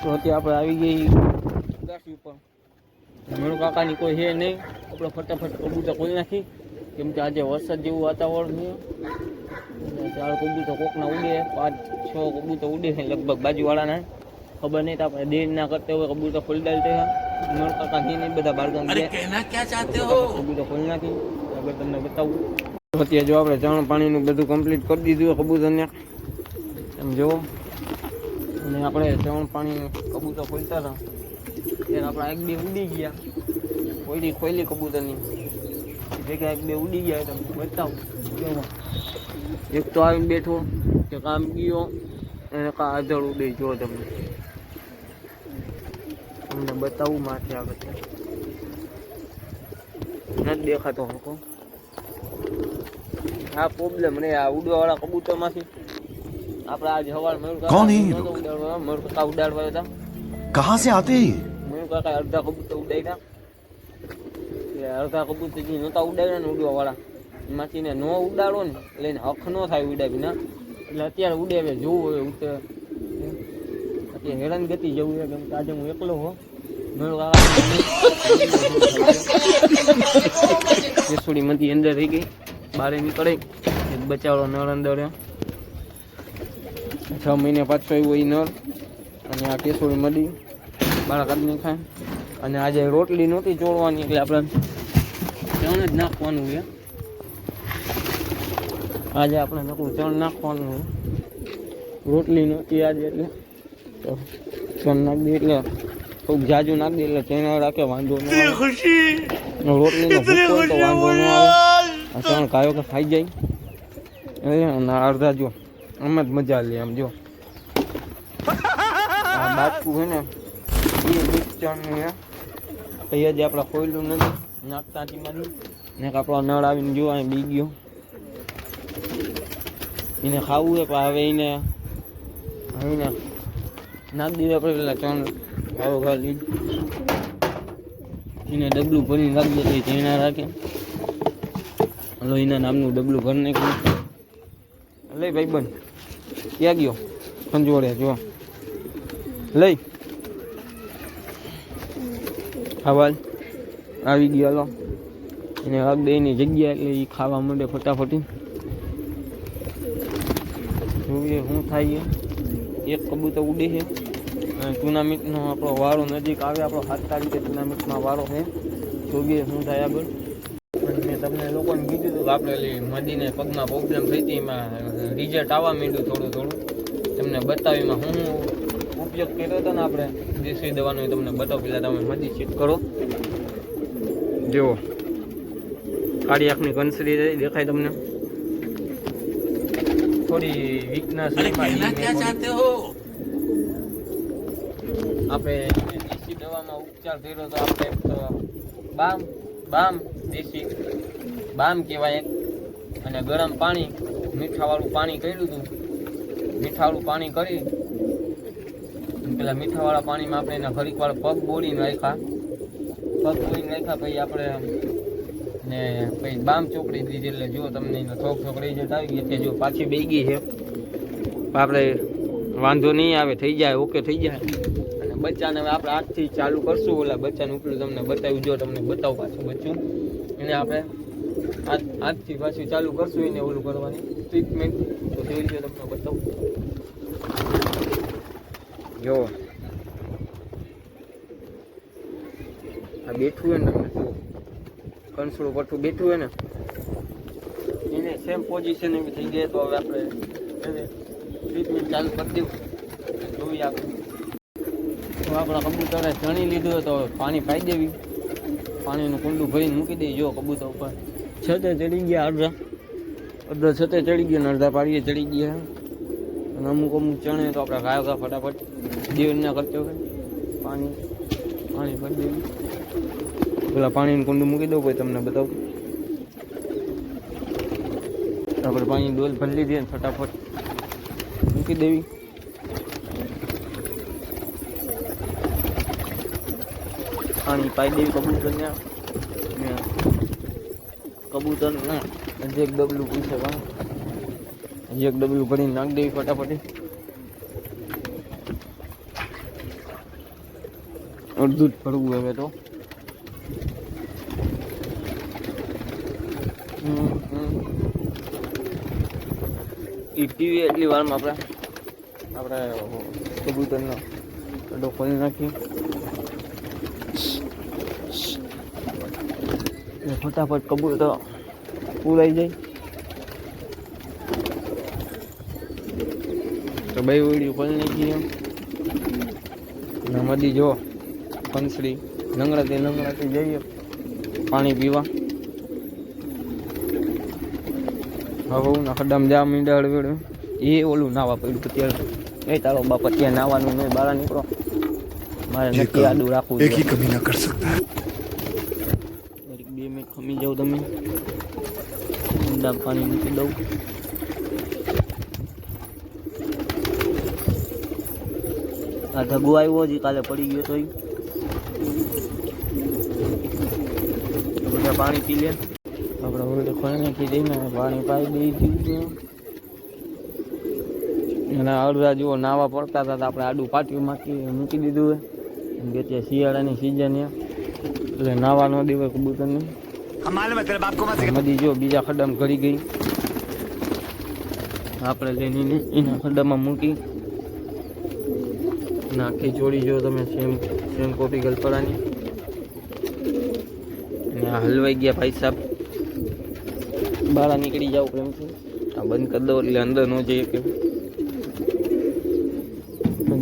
તો અત્યારે આપણે આવી ગઈ ગાસી ઉપર. મેળુ કાકાની કોઈ છે નહીં. આપણે ફટાફટ કબૂતર ખોલી નાખી, કેમ કે આજે વરસાદ જેવું વાતાવરણ છે. 4 કબૂતર કોકના ઉડે, 5-6 કબૂતર ઉડે છે લગભગ બાજુવાળાના. ખબર નહીં તો આપણે દેર ના કરते हुए કબૂતર ખોલી डालते हैं. મેળુ કાકા ઘી નહીં, બધા બાળકો કબૂતર ખોલી નાખી આગળ તમને બતાવું. અત્યારે જો આપણે ચણ પાણીનું બધું કમ્પ્લીટ કરી દીધું કબૂતરને, એમ જુઓ. અને આપણે ચણ પાણી કબૂતર ખોલતા હતા ત્યારે આપણા 1-2 ઉડી ગયા. ખોલી કબૂતરની ભેગા 1-2 ઉડી ગયા. તમને બતાવું. એક તો આવીને બેઠો કે કામ ગયો એને કા આધળ ઉડે. જો તમને બતાવું માથે આગળ નથી દેખાતો હકો. આ પ્રોબ્લેમ રે આ ઉડવાવાળા કબૂતરમાંથી. આપણે આજે સવાર મેળુ કાકા ઉડાડવા હતા. कहाँ से आते हैं? મેળુ કાકા અડધા કબૂતર ઉડાડ્યા, અડધા કબૂતર જે નહોતા ઉડાડ્યા ને ઉડવાવાળા એમાંથી ને ન ઉડાડો ને એટલે એને હક ન થાય ઉડાવી ના. એટલે અત્યારે ઉડે હવે જોવું હવે ઉડે. અત્યારે હેરાન ગતિ જવું છે કેમ કે આજે હું એકલો હો. મેળુ કાકા કેસુડી માંથી અંદર થઈ ગઈ, બહાર નીકળે. એક બચાવડો નળ અંદર 6 મહિને પાછો આવ્યો એ નળ. અને આ કેસુડી મળી બાળક આદમી ખાય. અને આજે રોટલી નહોતી ચોળવાની એટલે આપણે ચણ જ નાખવાનું છે. આજે આપણે નકરું ચણ નાખવાનું છે, રોટલી નહોતી આજે એટલે તો ચણ નાખી દે એટલે થોડુંક જાજુ નાખી દે એટલે ચણ રાખે વાંધો ન આવે. રોટલીનો ભૂકો તો વાંધો ન આવે. આ ચણ કાયો કે ખાઈ જાય. અને અડધા જો આમ જ મજા લે. આમ જો આ બાજકું છે ને એ મિક્સ ચણનું છે. અહીંયા જે આપણે ખોયલું નથી નાખતા ટીમાંથી ને આપણો નળ આવીને જો અહીં બી ગયો. એને ખાવું હોય પણ હવે એને નાખી દીધું આપણે પેલા ચણ ખાવો ખાલી એને ડબલું ભરીને રાખી દે ચણા રાખે. લોહીના નામનું ડબલું ભરી નાખ્યું. લઈ ભાઈ બંધ ક્યાં ગયો ખંજોડે જો લઈ ખાવા આવી ગયો. લો એને વાગ દઈની જગ્યા એટલે એ ખાવા માંડે ફટાફટી. જોઈએ શું થાય. એક કબૂતર ઉડે છે. ટુર્નામેન્ટનો આપણો વારો નજીક આવે. આપણો 7 તારીખે ટુર્નામેન્ટમાં વારો છે. જોઈએ શું થાય આગળ. મેં તમને લોકોને કીધું હતું કે આપણે મદીને પગમાં પ્રોબ્લેમ થઈ હતી, એમાં રિઝલ્ટ આવવા માંડ્યું થોડું. તમને બતાવ્યું એમાં હું ઉપયોગ કર્યો હતો ને આપણે દેશી દવાનો તમને બતાવો. પેલા તમે મદી ચેક કરો. જુઓ કાળી આંખની કંસરી દેખાય તમને. થોડી વીકનેસ આપણે દેશી દવામાં ઉપચાર કર્યો તો આપણે બામ દેશી બામ કહેવાય. અને ગરમ પાણી મીઠાવાળું પાણી કર્યું હતું. મીઠાવાળું પાણી કરી પેલા મીઠાવાળા પાણીમાં આપણે એના ઘડીકવાર પગ બોળીને રાખ્યા. પછી આપણે ને પછી બામ ચોપડી દીધી. એટલે જો તમને થોક રિઝલ્ટ આવી ગઈ. એટલે જો પાછી બે ગઈ છે. આપણે વાંધો નહીં આવે, થઈ જાય, ઓકે થઈ જાય. અને બચ્ચાને હવે આપણે આજથી ચાલુ કરશું. ઓલા બચ્ચાનું ઉપલું તમને બતાવ્યું. જો તમને બતાવું પાછું બચ્ચું એને આપણે આજથી પાછું ચાલુ કરશું એને ઓલું કરવાની ટ્રીટમેન્ટ. તો જોઈ લો તમને બતાવું. જો આ બેઠું હોય ને તમને જો કંસડું પઠું બેઠું હોય ને એને સેમ પોઝિશન એવી થઈ ગઈ. તો હવે આપણે એને ટ્રીટમેન્ટ ચાલુ કરી દેવું. જોઈએ આપણે તો આપણા કબૂતરે ચણી લીધું હોય તો પાણી પાઈ દેવી. પાણીનું કુંડું ભરીને મૂકી દઈએ. જો કબૂતર ઉપર છતે ચડી ગયા. અડધા છતે ચડી ગયા ને અડધા પાડીએ ચડી ગયા. અને અમુક ચણે તો આપણે ગાયો ફટાફટ દેવ ના કરતો હોય. પાણી ભરી દેવું. પેલા પાણીનું કુંડું મૂકી દઉં પછી તમને બતાવું. આપણે પાણી ડોલ ભરી લીધી ફટાફટ મૂકી દેવી. પાણી પાઈ દેવી કબૂતરને. કબૂતરને હજી એક ડબલું પૂછે. હજી એક ડબલું ભરીને નાખી દેવી ફટાફટ. અડધું જ ભરવું હવે તો. એ ટીવી એટલી વારમાં આપણે કબૂતરનો અડો ખોલી નાખીએ. ફટાફટ કબૂતર પૂરાઈ જાય. તો બે વીડિયો ખોલી નાખીએ. મધી જો કંસડી લંગડાતી જઈએ પાણી પીવા. હવે ના ખડામાં જા મીંડા હળવેડું એ ઓલું નાવા પડ્યું અત્યારે. એ તારો બાપ અત્યારે નાવાનું નહીં, બહાર નીકળો, મારે નક્કી આડું રાખવું एक ही कमी ना कर सकता है. 2 મિનિટ ખમી જાવ તમે. ઊંડા પાણી મૂકી દઉં. આ ધગો આવ્યો હજી કાલે પડી ગયો તો બધા પાણી પી લે. આપણે હવે ખોલી નાખી દઈને પાણી પાઈ દઈ. અને અડધા જુઓ નાવા પડતા હતા તો આપણે આડું પાટિયું મૂકી દીધું હોય. કેમ કે ત્યાં શિયાળાની સિઝન એટલે નાવા ન દેવાય કબૂતરને. મધી જો બીજા ખડામાં ઘડી ગઈ. આપણે લઈને એના ખડામાં મૂકી નાખી જોડી જો તમે સેમ કોપી ગલપરાની. અને આ હલવાઈ ગયા ભાઈ સાહેબ. બહાર નીકળી જાવ પ્રેમથી. આ બંધ કરી દો એટલે અંદર ન જઈએ કે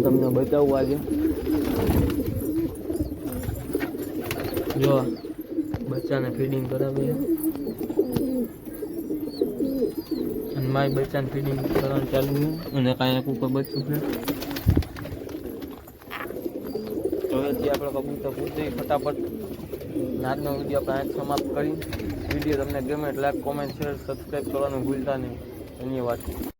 તમને બચાવવું આજે. જો બચ્ચાને ફીડિંગ કરાવે અને માય બચ્ચાને ફીડિંગ કરવાનું ચાલુ છે. અને કાંઈ એક ઉપર બચ્ચું છે. હવેથી આપણે કબૂતર પૂછીએ ફટાફટ. આજનો વિડીયો આપણે સમાપ્ત કરી. વિડીયો તમને ગમે એટલે લાઈક, કોમેન્ટ, શેર, સબસ્ક્રાઈબ કરવાનું ભૂલતા નહીં. ધન્યવાદ.